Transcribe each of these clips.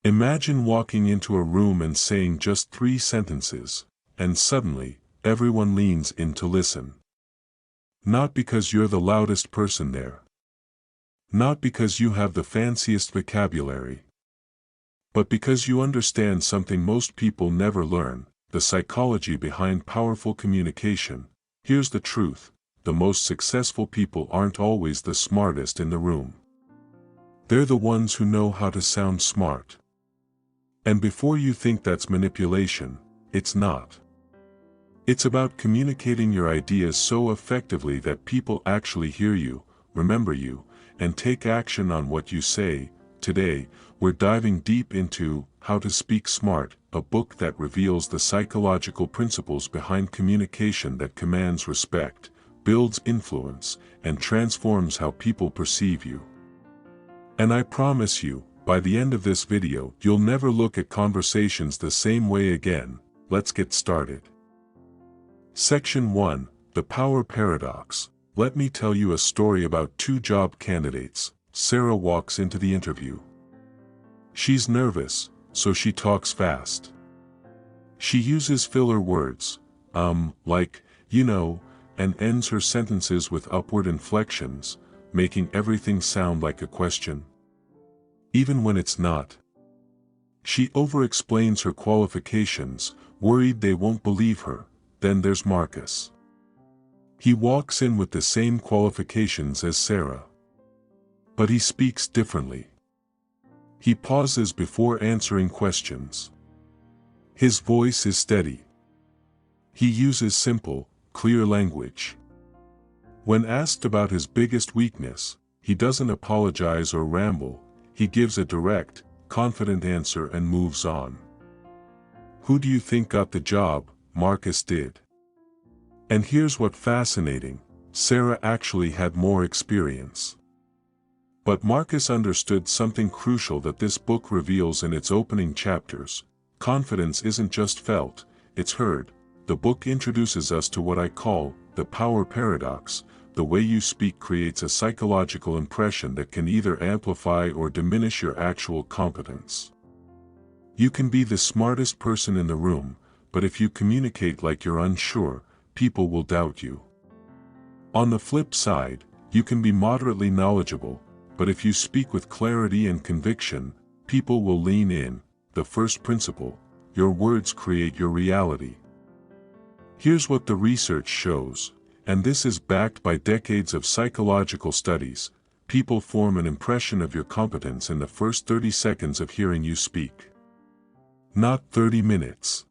Imagine walking into a room and saying just 3 sentences, and suddenly, everyone leans in to listen. Not because you're the loudest person there. Not because you have the fanciest vocabulary. But because you understand something most people never learn, the psychology behind powerful communication. Here's the truth: the most successful people aren't always the smartest in the room. They're the ones who know how to sound smart. And before you think that's manipulation, it's not. It's about communicating your ideas so effectively that people actually hear you, remember you, and take action on what you say. Today, we're diving deep into How to Speak Smart, a book that reveals the psychological principles behind communication that commands respect, builds influence, and transforms how people perceive you. And I promise you, by the end of this video, you'll never look at conversations the same way again. Let's get started. Section 1, The Power Paradox. Let me tell you a story about 2 job candidates. Sarah walks into the interview. She's nervous, so she talks fast. She uses filler words, like, you know, and ends her sentences with upward inflections, making everything sound like a question, even when it's not. She over-explains her qualifications, worried they won't believe her. Then there's Marcus. He walks in with the same qualifications as Sarah. But he speaks differently. He pauses before answering questions. His voice is steady. He uses simple, clear language. When asked about his biggest weakness, he doesn't apologize or ramble. He gives a direct, confident answer and moves on. Who do you think got the job? Marcus did. And here's what's fascinating: Sarah actually had more experience. But Marcus understood something crucial that this book reveals in its opening chapters. Confidence isn't just felt, it's heard. The book introduces us to what I call the power paradox. The way you speak creates a psychological impression that can either amplify or diminish your actual competence. You can be the smartest person in the room, but if you communicate like you're unsure, people will doubt you. On the flip side, you can be moderately knowledgeable, but if you speak with clarity and conviction, people will lean in. The first principle: your words create your reality. Here's what the research shows, and this is backed by decades of psychological studies. People form an impression of your competence in the first 30 seconds of hearing you speak. Not 30 minutes.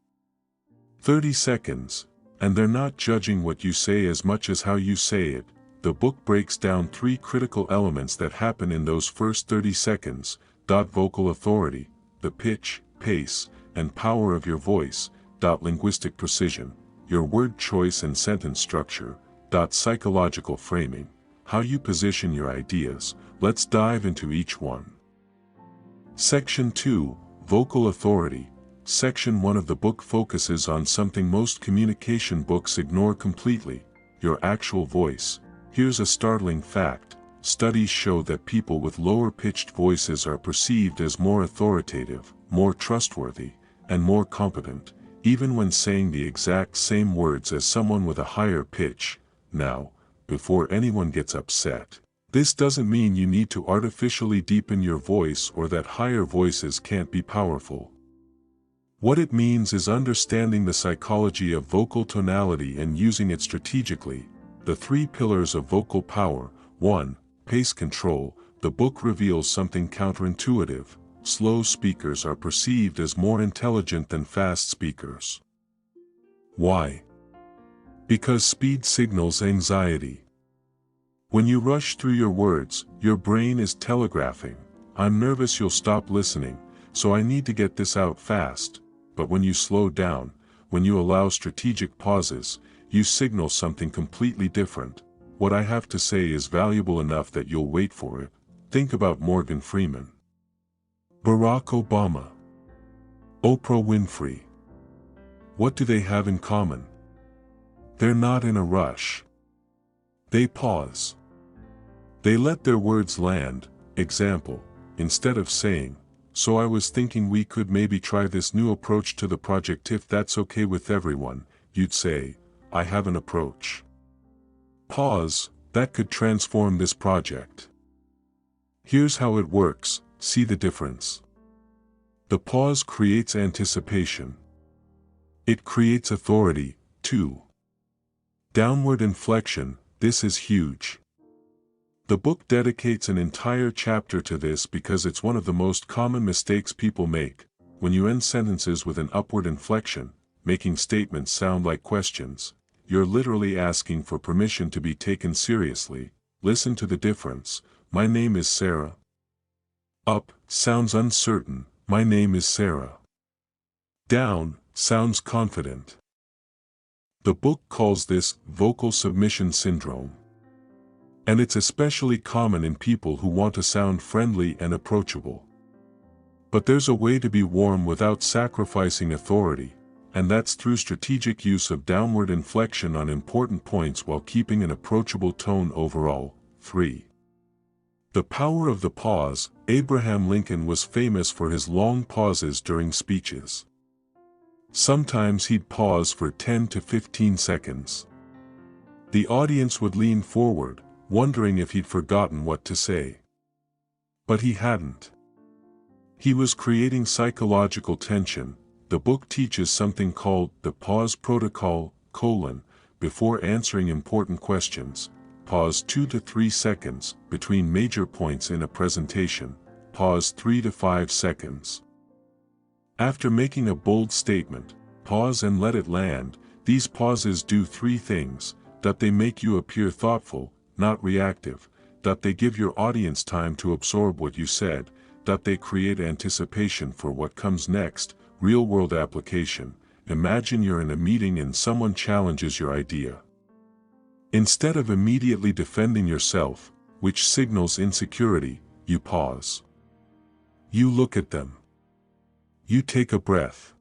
30 seconds, and they're not judging what you say as much as how you say it. The book breaks down 3 critical elements that happen in those first 30 seconds. Vocal authority, the pitch, pace, and power of your voice. Linguistic precision, your word choice and sentence structure. Psychological framing, how you position your ideas. Let's dive into each one. Section 2, Vocal authority. Section 1 of the book focuses on something most communication books ignore completely: your actual voice. Here's a startling fact: studies show that people with lower-pitched voices are perceived as more authoritative, more trustworthy, and more competent, even when saying the exact same words as someone with a higher pitch. Now, before anyone gets upset, this doesn't mean you need to artificially deepen your voice or that higher voices can't be powerful. What it means is understanding the psychology of vocal tonality and using it strategically. The 3 pillars of vocal power. 1. Pace control. The book reveals something counterintuitive: slow speakers are perceived as more intelligent than fast speakers. Why? Because speed signals anxiety. When you rush through your words, your brain is telegraphing, "I'm nervous you'll stop listening, so I need to get this out fast." But when you slow down, when you allow strategic pauses, you signal something completely different. What I have to say is valuable enough that you'll wait for it. Think about Morgan Freeman, Barack Obama, Oprah Winfrey. What do they have in common? They're not in a rush. They pause. They let their words land. Example: instead of saying, so I was thinking we could maybe try this new approach to the project if that's okay with everyone. You'd say, I have an approach. Pause, that could transform this project. Here's how it works, see the difference. The pause creates anticipation. It creates authority, too. Downward inflection, this is huge. The book dedicates an entire chapter to this because it's one of the most common mistakes people make. When you end sentences with an upward inflection, making statements sound like questions, you're literally asking for permission to be taken seriously. Listen to the difference. My name is Sarah. Up sounds uncertain. My name is Sarah. Down sounds confident. The book calls this vocal submission syndrome. And it's especially common in people who want to sound friendly and approachable. But there's a way to be warm without sacrificing authority, and that's through strategic use of downward inflection on important points while keeping an approachable tone overall. 3. The power of the pause. Abraham Lincoln was famous for his long pauses during speeches. Sometimes he'd pause for 10 to 15 seconds. The audience would lean forward, wondering if he'd forgotten what to say. But he hadn't. He was creating psychological tension. The book teaches something called the pause protocol, before answering important questions. Pause 2 to 3 seconds between major points in a presentation. Pause 3 to 5 seconds. After making a bold statement, pause and let it land. These pauses do 3 things: that they make you appear thoughtful, not reactive, that they give your audience time to absorb what you said, that they create anticipation for what comes next. Real-world application. Imagine you're in a meeting and someone challenges your idea. Instead of immediately defending yourself, which signals insecurity, you pause. You look at them. You take a breath.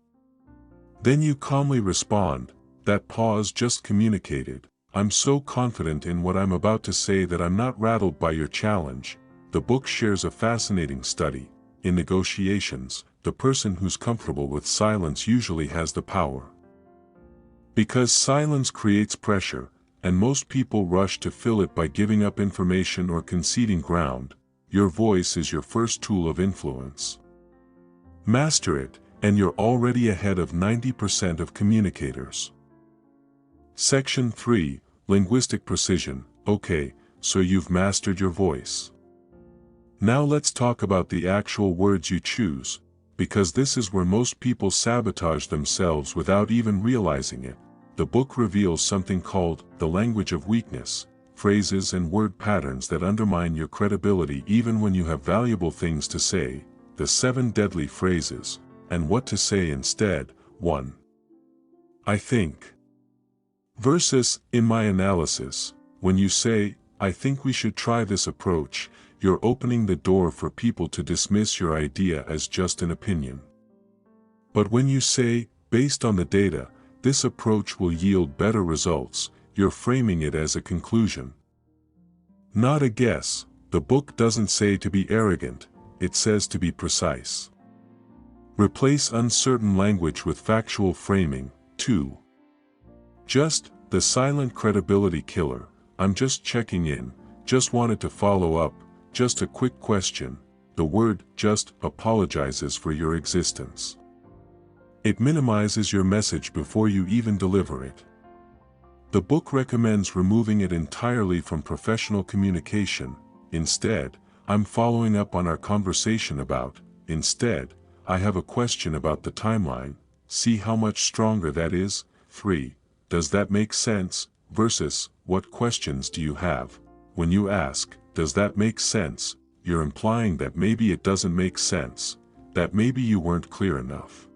Then you calmly respond. That pause just communicated, I'm so confident in what I'm about to say that I'm not rattled by your challenge. The book shares a fascinating study. In negotiations, the person who's comfortable with silence usually has the power. Because silence creates pressure, and most people rush to fill it by giving up information or conceding ground, your voice is your first tool of influence. Master it, and you're already ahead of 90% of communicators. Section 3, Linguistic Precision. Okay, so you've mastered your voice. Now let's talk about the actual words you choose, because this is where most people sabotage themselves without even realizing it. The book reveals something called the language of weakness, phrases and word patterns that undermine your credibility even when you have valuable things to say. The 7 deadly phrases, and what to say instead. 1. I think. Versus, in my analysis, when you say, I think we should try this approach, you're opening the door for people to dismiss your idea as just an opinion. But when you say, based on the data, this approach will yield better results, you're framing it as a conclusion. Not a guess. The book doesn't say to be arrogant, it says to be precise. Replace uncertain language with factual framing. 2. Just, the silent credibility killer. I'm just checking in, just wanted to follow up, just a quick question. The word just apologizes for your existence. It minimizes your message before you even deliver it. The book recommends removing it entirely from professional communication. Instead, I'm following up on our conversation about. Instead, I have a question about the timeline. See how much stronger that is? 3. Does that make sense? Versus, what questions do you have? When you ask, does that make sense? You're implying that maybe it doesn't make sense, that maybe you weren't clear enough.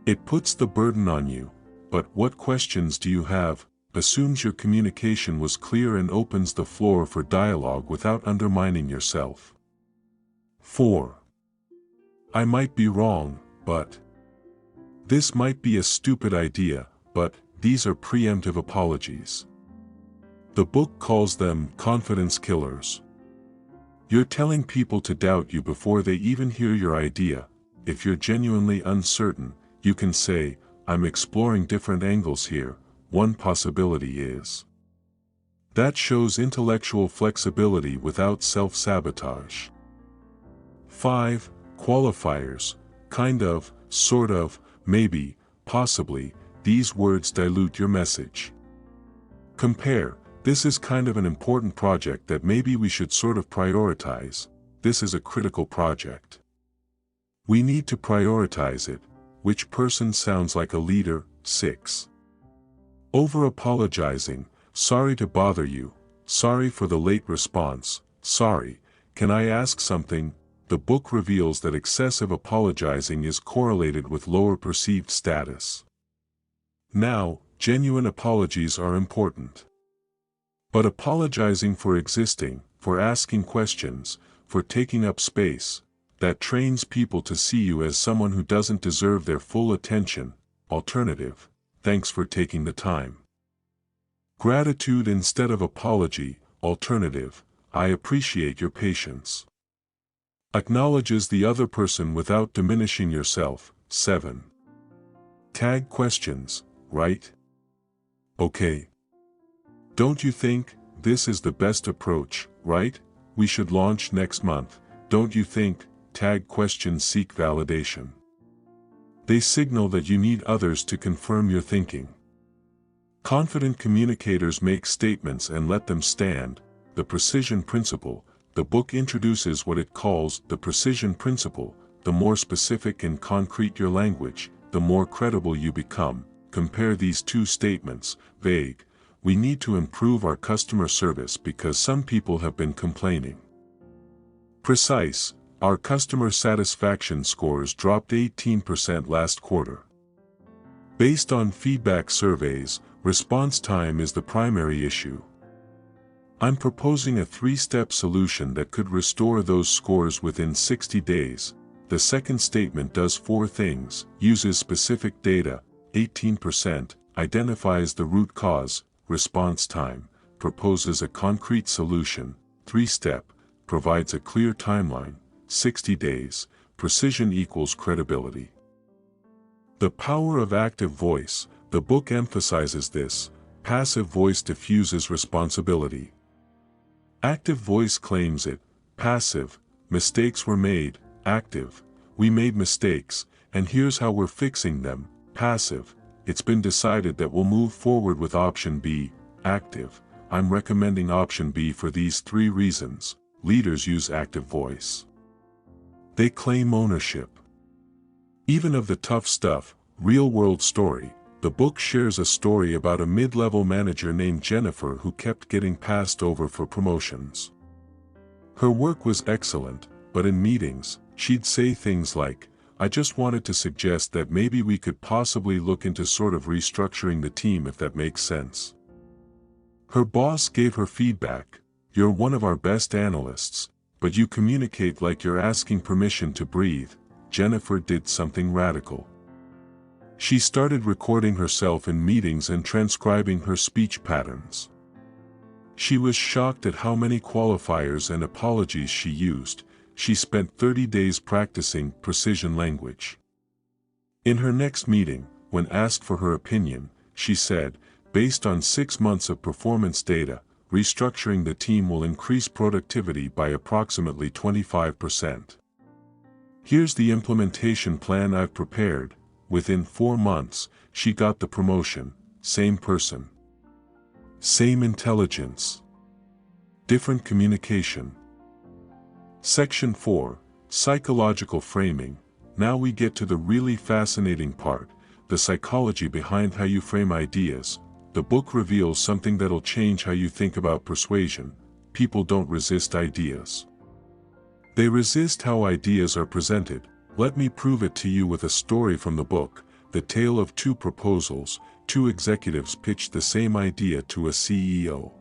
It puts the burden on you, but what questions do you have? Assumes your communication was clear and opens the floor for dialogue without undermining yourself. 4. I might be wrong, but. This might be a stupid idea, but these are preemptive apologies. The book calls them confidence killers. You're telling people to doubt you before they even hear your idea. If you're genuinely uncertain, you can say, "I'm exploring different angles here, one possibility is." That shows intellectual flexibility without self-sabotage. 5. Qualifiers. Kind of, sort of, maybe, possibly. These words dilute your message. Compare. This is kind of an important project that maybe we should sort of prioritize. This is a critical project. We need to prioritize it. Which person sounds like a leader? 6. Over-apologizing. Sorry to bother you. Sorry for the late response. Sorry, can I ask something? The book reveals that excessive apologizing is correlated with lower perceived status. Now, genuine apologies are important. But apologizing for existing, for asking questions, for taking up space, that trains people to see you as someone who doesn't deserve their full attention. Alternative. Thanks for taking the time. Gratitude instead of apology. Alternative. I appreciate your patience. Acknowledges the other person without diminishing yourself. 7. Tag questions, right? Okay. Don't you think this is the best approach, right? We should launch next month. Don't you think? Tag questions seek validation. They signal that you need others to confirm your thinking. Confident communicators make statements and let them stand. The precision principle. The book introduces what it calls the precision principle. The more specific and concrete your language, the more credible you become. Compare these two statements. Vague. We need to improve our customer service because some people have been complaining. Precise. Our customer satisfaction scores dropped 18% last quarter. Based on feedback surveys, response time is the primary issue. I'm proposing a 3-step solution that could restore those scores within 60 days. The second statement does 4 things: uses specific data, 18%, identifies the root cause, response time, proposes a concrete solution, 3-step, provides a clear timeline, 60 days, precision equals credibility. The power of active voice. The book emphasizes this. Passive voice diffuses responsibility. Active voice claims it. Passive, mistakes were made. Active, we made mistakes, and here's how we're fixing them. Passive, it's been decided that we'll move forward with option B. Active, I'm recommending option B for these 3 reasons. Leaders use active voice. They claim ownership. Even of the tough stuff. Real-world story. The book shares a story about a mid-level manager named Jennifer who kept getting passed over for promotions. Her work was excellent, but in meetings, she'd say things like, "I just wanted to suggest that maybe we could possibly look into sort of restructuring the team if that makes sense." Her boss gave her feedback, "You're one of our best analysts, but you communicate like you're asking permission to breathe." Jennifer did something radical. She started recording herself in meetings and transcribing her speech patterns. She was shocked at how many qualifiers and apologies she used. She spent 30 days practicing precision language. In her next meeting, when asked for her opinion, she said, "Based on 6 months of performance data, restructuring the team will increase productivity by approximately 25%. Here's the implementation plan I've prepared." Within 4 months, she got the promotion. Same person. Same intelligence. Different communication. Section 4. Psychological framing. Now we get to the really fascinating part, the psychology behind how you frame ideas. The book reveals something that'll change how you think about persuasion. People don't resist ideas. They resist how ideas are presented. Let me prove it to you with a story from the book, The Tale of Two Proposals. 2 executives pitched the same idea to a CEO.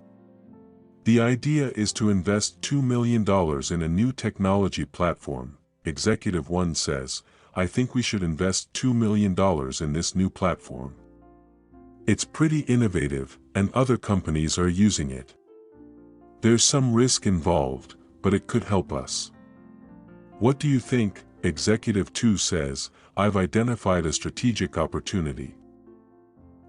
The idea is to invest $2 million in a new technology platform. Executive 1 says, "I think we should invest $2 million in this new platform. It's pretty innovative, and other companies are using it. There's some risk involved, but it could help us. What do you think? Executive 2 says, I've identified a strategic opportunity.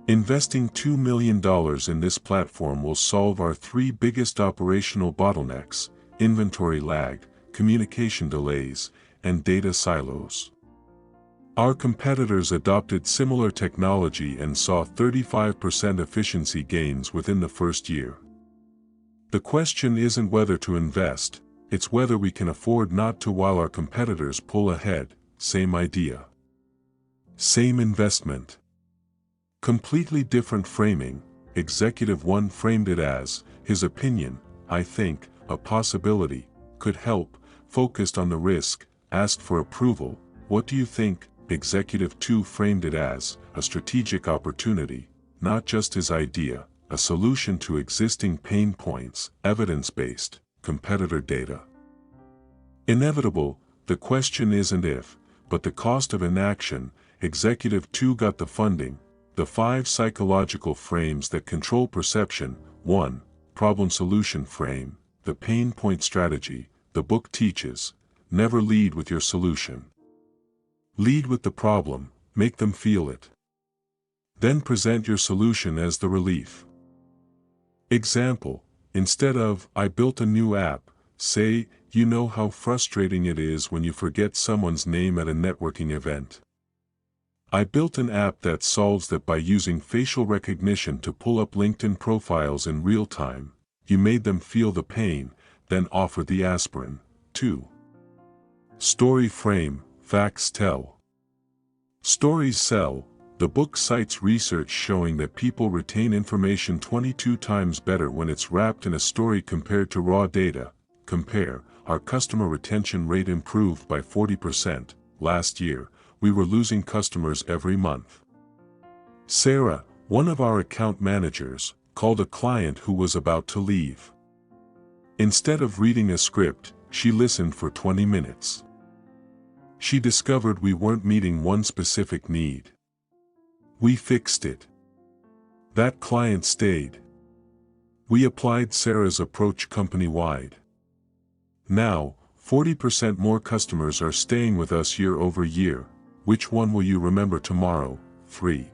Investing $2 million in this platform will solve our three biggest operational bottlenecks: inventory lag, communication delays, and data silos. Our competitors adopted similar technology and saw 35% efficiency gains within the first year. The question isn't whether to invest, it's whether we can afford not to while our competitors pull ahead. Same idea. Same investment. Completely different framing. Executive 1 framed it as, his opinion, I think, a possibility, could help, focused on the risk, asked for approval. What do you think? Executive 2 framed it as, a strategic opportunity, not just his idea, a solution to existing pain points, evidence-based, competitor data. Inevitable, the question isn't if, but the cost of inaction. Executive 2 got the funding. The 5 psychological frames that control perception. 1. Problem-solution frame, the pain point strategy. The book teaches, never lead with your solution. Lead with the problem, make them feel it. Then present your solution as the relief. Example, instead of, I built a new app, say, you know how frustrating it is when you forget someone's name at a networking event. I built an app that solves that by using facial recognition to pull up LinkedIn profiles in real time. You made them feel the pain, then offered the aspirin. 2. Story frame, facts tell. Stories sell. The book cites research showing that people retain information 22 times better when it's wrapped in a story compared to raw data. Compare, our customer retention rate improved by 40%. Last year, we were losing customers every month. Sarah, one of our account managers, called a client who was about to leave. Instead of reading a script, she listened for 20 minutes. She discovered we weren't meeting one specific need. We fixed it. That client stayed. We applied Sarah's approach company-wide. Now, 40% more customers are staying with us year over year. Which one will you remember tomorrow? 3.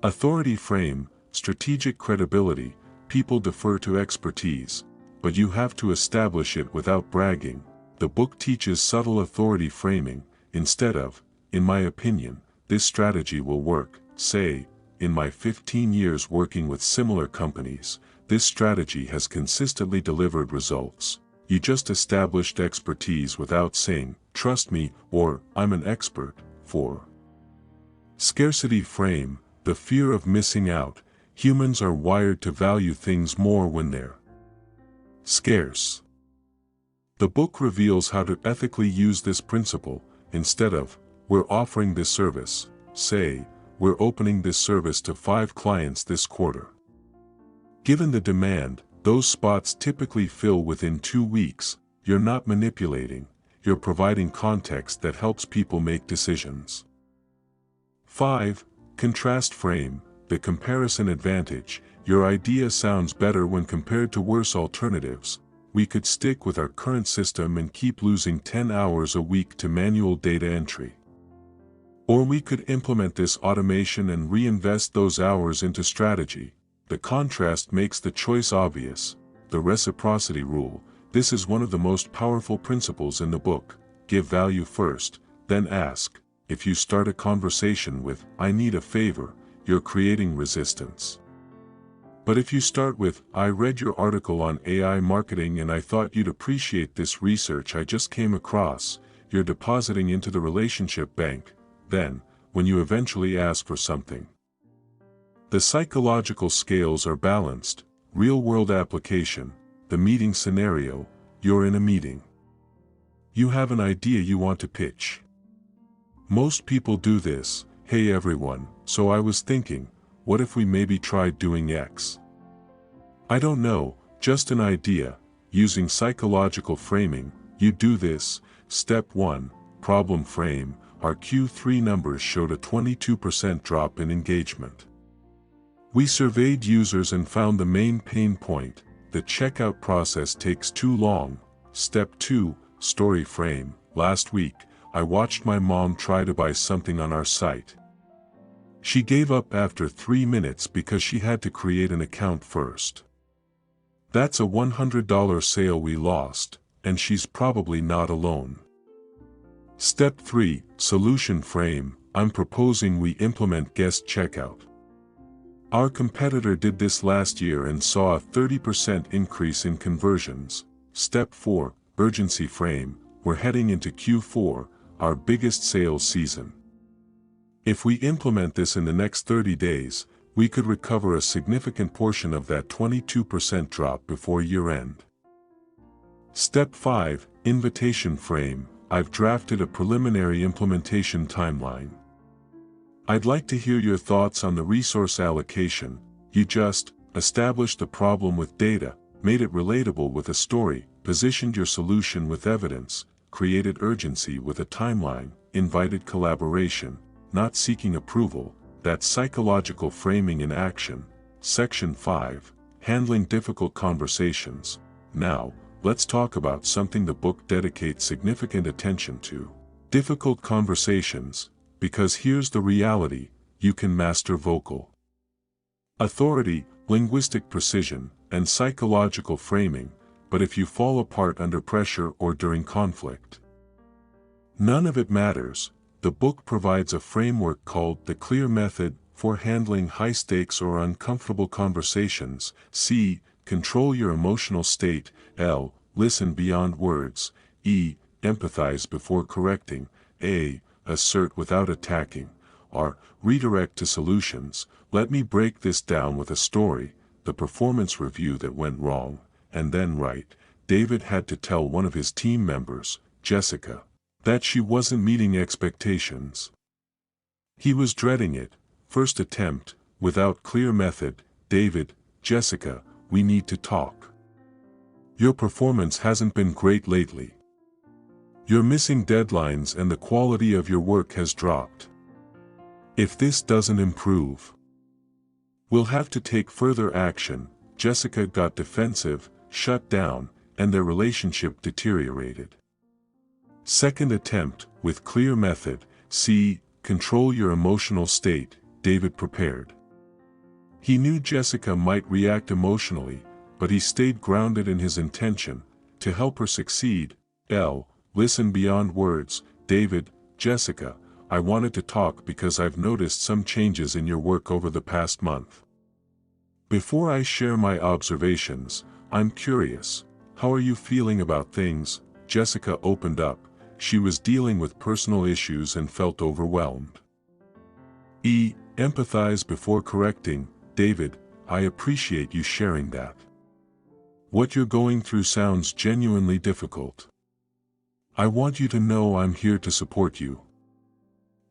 Authority frame, strategic credibility. People defer to expertise, but you have to establish it without bragging. The book teaches subtle authority framing. Instead of, in my opinion, this strategy will work, say, in my 15 years working with similar companies, this strategy has consistently delivered results. You just established expertise without saying, trust me, or, I'm an expert. 4. Scarcity frame, the fear of missing out. Humans are wired to value things more when they're scarce. The book reveals how to ethically use this principle. Instead of, we're offering this service, say, we're opening this service to 5 clients this quarter. Given the demand, those spots typically fill within 2 weeks. You're not manipulating, you're providing context that helps people make decisions. 5. Contrast frame, the comparison advantage. Your idea sounds better when compared to worse alternatives. We could stick with our current system and keep losing 10 hours a week to manual data entry. Or we could implement this automation and reinvest those hours into strategy. The contrast makes the choice obvious. The reciprocity rule. This is one of the most powerful principles in the book. Give value first, then ask. If you start a conversation with, I need a favor, you're creating resistance. But if you start with, I read your article on AI marketing and I thought you'd appreciate this research I just came across, you're depositing into the relationship bank. Then, when you eventually ask for something, the psychological scales are balanced. Real-world application, the meeting scenario. You're in a meeting. You have an idea you want to pitch. Most people do this. Hey everyone, so I was thinking, what if we maybe tried doing X? I don't know, just an idea. Using psychological framing, you do this. Step 1, problem frame. Our Q3 numbers showed a 22% drop in engagement. We surveyed users and found the main pain point: the checkout process takes too long. Step 2, Story Frame. Last week, I watched my mom try to buy something on our site. She gave up after 3 minutes because she had to create an account first. That's a $100 sale we lost, and she's probably not alone. Step 3, Solution Frame. I'm proposing we implement guest checkout. Our competitor did this last year and saw a 30% increase in conversions. Step 4, Urgency Frame. We're heading into Q4, our biggest sales season. If we implement this in the next 30 days, we could recover a significant portion of that 22% drop before year-end. Step 5, Invitation Frame. I've drafted a preliminary implementation timeline. I'd like to hear your thoughts on the resource allocation. You just established the problem with data, made it relatable with a story, positioned your solution with evidence, created urgency with a timeline, invited collaboration, not seeking approval. That's psychological framing in action. Section 5, Handling Difficult Conversations. Now, let's talk about something the book dedicates significant attention to: difficult conversations. Because here's the reality: you can master vocal authority, linguistic precision, and psychological framing, but if you fall apart under pressure or during conflict, none of it matters. The book provides a framework called the CLEAR method for handling high-stakes or uncomfortable conversations. C. Control your emotional state. L. Listen beyond words. E. Empathize before correcting. A. Assert without attacking. R. Redirect to solutions. Let me break this down with a story: the performance review that went wrong, and then right. David had to tell one of his team members, Jessica, that she wasn't meeting expectations. He was dreading it. First attempt, without clear method. David, Jessica, we need to talk. Your performance hasn't been great lately. You're missing deadlines and the quality of your work has dropped. If this doesn't improve, we'll have to take further action. Jessica got defensive, shut down, and their relationship deteriorated. Second attempt, with clear method. C. Control your emotional state. David prepared. He knew Jessica might react emotionally, but he stayed grounded in his intention, to help her succeed. L. Listen beyond words. David, Jessica, I wanted to talk because I've noticed some changes in your work over the past month. Before I share my observations, I'm curious, how are you feeling about things? Jessica opened up. She was dealing with personal issues and felt overwhelmed. E. Empathize before correcting. David, I appreciate you sharing that. What you're going through sounds genuinely difficult. I want you to know I'm here to support you.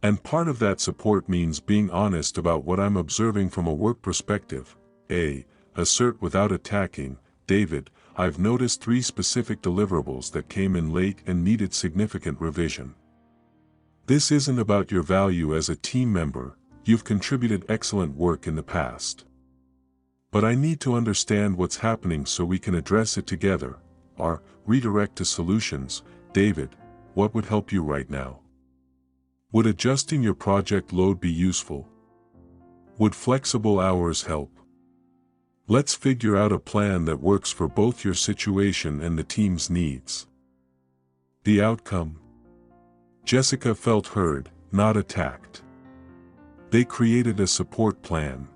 And part of that support means being honest about what I'm observing from a work perspective. A. Assert without attacking. David, I've noticed 3 specific deliverables that came in late and needed significant revision. This isn't about your value as a team member. You've contributed excellent work in the past. But I need to understand what's happening so we can address it together. R. Redirect to solutions. David, what would help you right now? Would adjusting your project load be useful? Would flexible hours help? Let's figure out a plan that works for both your situation and the team's needs. The outcome? Jessica felt heard, not attacked. They created a support plan.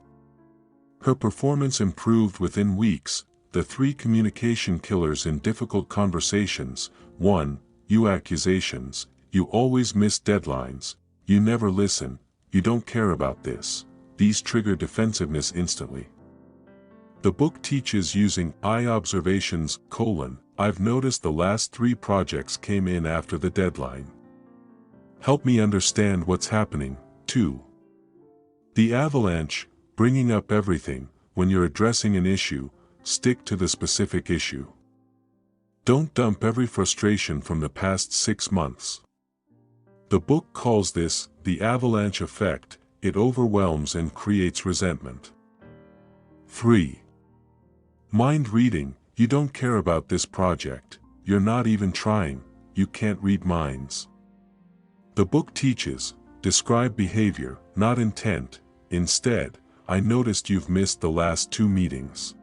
Her performance improved within weeks. The 3 communication killers in difficult conversations. 1. You accusations. You always miss deadlines. You never listen. You don't care about this. These trigger defensiveness instantly. The book teaches using I observations: I've noticed the last 3 projects came in after the deadline. Help me understand what's happening. 2. The avalanche, bringing up everything. When you're addressing an issue, stick to the specific issue. Don't dump every frustration from the past 6 months. The book calls this the avalanche effect. It overwhelms and creates resentment. 3. Mind reading. You don't care about this project. you're not even trying, you can't read minds. The book teaches, describe behavior, not intent. Instead, I noticed you've missed the last 2 meetings.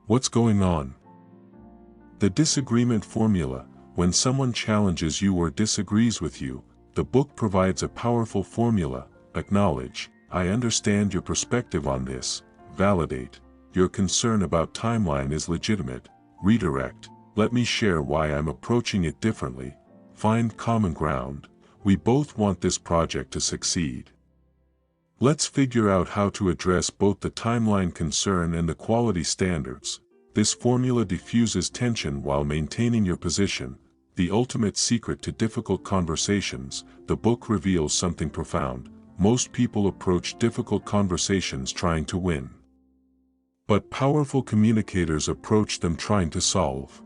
What's going on? The disagreement formula. When someone challenges you or disagrees with you, the book provides a powerful formula. Acknowledge, I understand your perspective on this. Validate, your concern about timeline is legitimate. Redirect, let me share why I'm approaching it differently. Find common ground, we both want this project to succeed. Let's figure out how to address both the timeline concern and the quality standards. This formula diffuses tension while maintaining your position. The ultimate secret to difficult conversations. The book reveals something profound. Most people approach difficult conversations trying to win. But powerful communicators approach them trying to solve.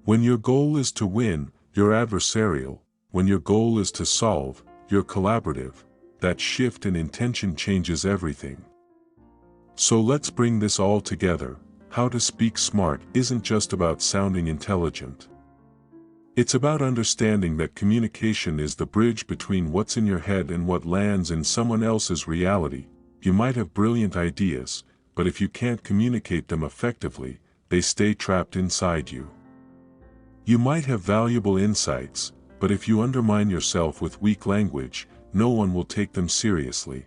When your goal is to win, you're adversarial. When your goal is to solve, you're collaborative. That shift in intention changes everything. So let's bring this all together. How to speak smart isn't just about sounding intelligent. It's about understanding that communication is the bridge between what's in your head and what lands in someone else's reality. You might have brilliant ideas, but if you can't communicate them effectively, they stay trapped inside you. You might have valuable insights, but if you undermine yourself with weak language, no one will take them seriously.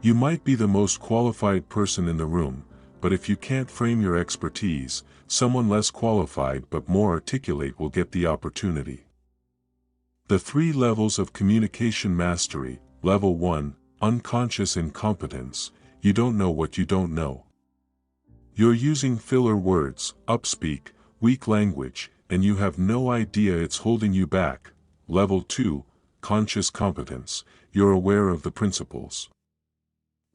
You might be the most qualified person in the room, but if you can't frame your expertise, someone less qualified but more articulate will get the opportunity. The 3 levels of communication mastery. Level 1, unconscious incompetence. You don't know what you don't know. You're using filler words, upspeak, weak language, and you have no idea it's holding you back. Level 2, conscious competence. You're aware of the principles.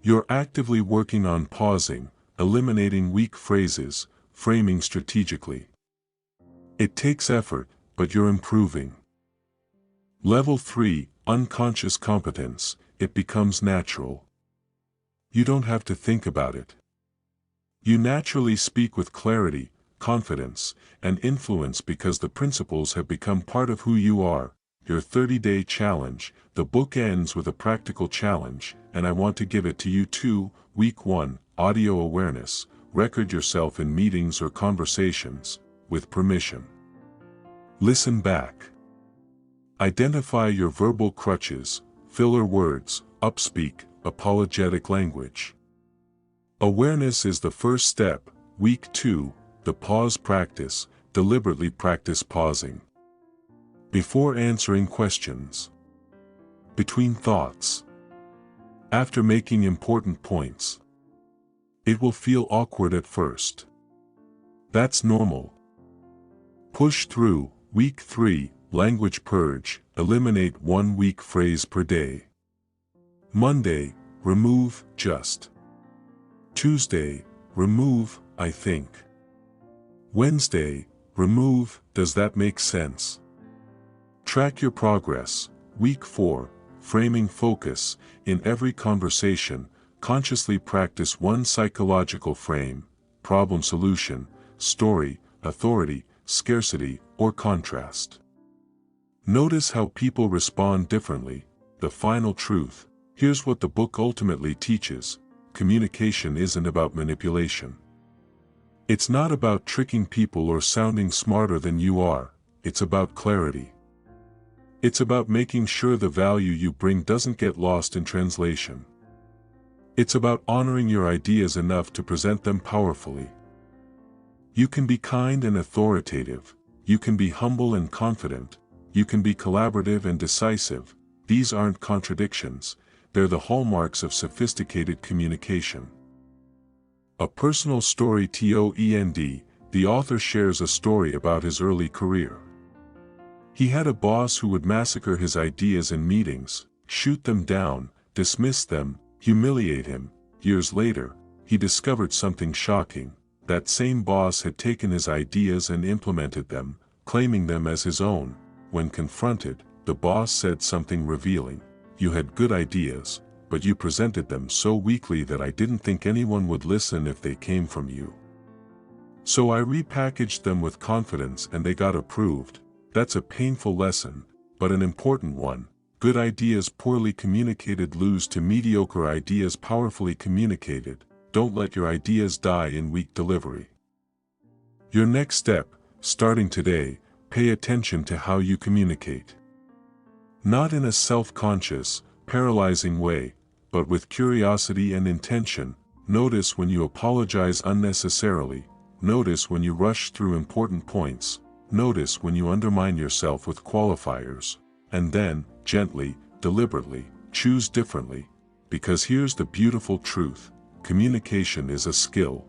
You're actively working on pausing, eliminating weak phrases, framing strategically. It takes effort, but you're improving. Level 3, unconscious competence. It becomes natural. You don't have to think about it. You naturally speak with clarity, confidence, and influence because the principles have become part of who you are. Your 30-day challenge. The book ends with a practical challenge, and I want to give it to you too. Week 1, audio awareness. Record yourself in meetings or conversations, with permission. Listen back. Identify your verbal crutches, filler words, upspeak, apologetic language. Awareness is the first step. Week 2, the pause practice. Deliberately practice pausing. Before answering questions. Between thoughts. After making important points. It will feel awkward at first. That's normal. Push through. Week 3, language purge. Eliminate 1 weak phrase per day. Monday, remove, just. Tuesday, remove, I think. Wednesday, remove, does that make sense? Track your progress. Week 4, framing focus. In every conversation, consciously practice 1 psychological frame: problem solution, story, authority, scarcity, or contrast. Notice how people respond differently. The final truth. Here's what the book ultimately teaches. Communication isn't about manipulation. It's not about tricking people or sounding smarter than you are. It's about clarity. It's about making sure the value you bring doesn't get lost in translation. It's about honoring your ideas enough to present them powerfully. You can be kind and authoritative. You can be humble and confident. You can be collaborative and decisive. These aren't contradictions. They're the hallmarks of sophisticated communication. A personal story. TOEND. The author shares a story about his early career. He had a boss who would massacre his ideas in meetings, shoot them down, dismiss them, humiliate him. Years later, he discovered something shocking. That same boss had taken his ideas and implemented them, claiming them as his own. When confronted, the boss said something revealing. You had good ideas, but you presented them so weakly that I didn't think anyone would listen if they came from you. So I repackaged them with confidence and they got approved. That's a painful lesson, but an important one. Good ideas poorly communicated lose to mediocre ideas powerfully communicated. Don't let your ideas die in weak delivery. Your next step, starting today, pay attention to how you communicate. Not in a self-conscious, paralyzing way, but with curiosity and intention. Notice when you apologize unnecessarily. Notice when you rush through important points. Notice when you undermine yourself with qualifiers. And then, gently, deliberately, choose differently. Because here's the beautiful truth: communication is a skill.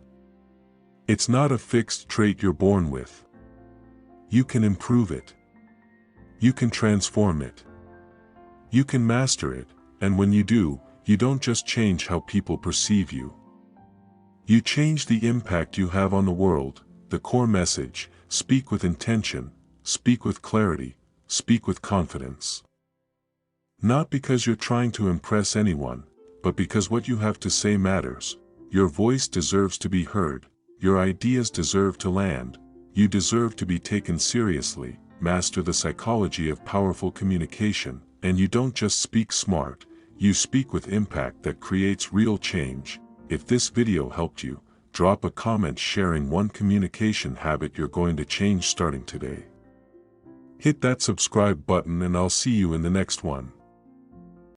It's not a fixed trait you're born with. You can improve it. You can transform it. You can master it, and when you do, you don't just change how people perceive you. You change the impact you have on the world. The core message: speak with intention, speak with clarity, speak with confidence. Not because you're trying to impress anyone, but because what you have to say matters. Your voice deserves to be heard. Your ideas deserve to land. You deserve to be taken seriously. Master the psychology of powerful communication, and you don't just speak smart, you speak with impact that creates real change. If this video helped you, drop a comment sharing one communication habit you're going to change starting today. Hit that subscribe button and I'll see you in the next one.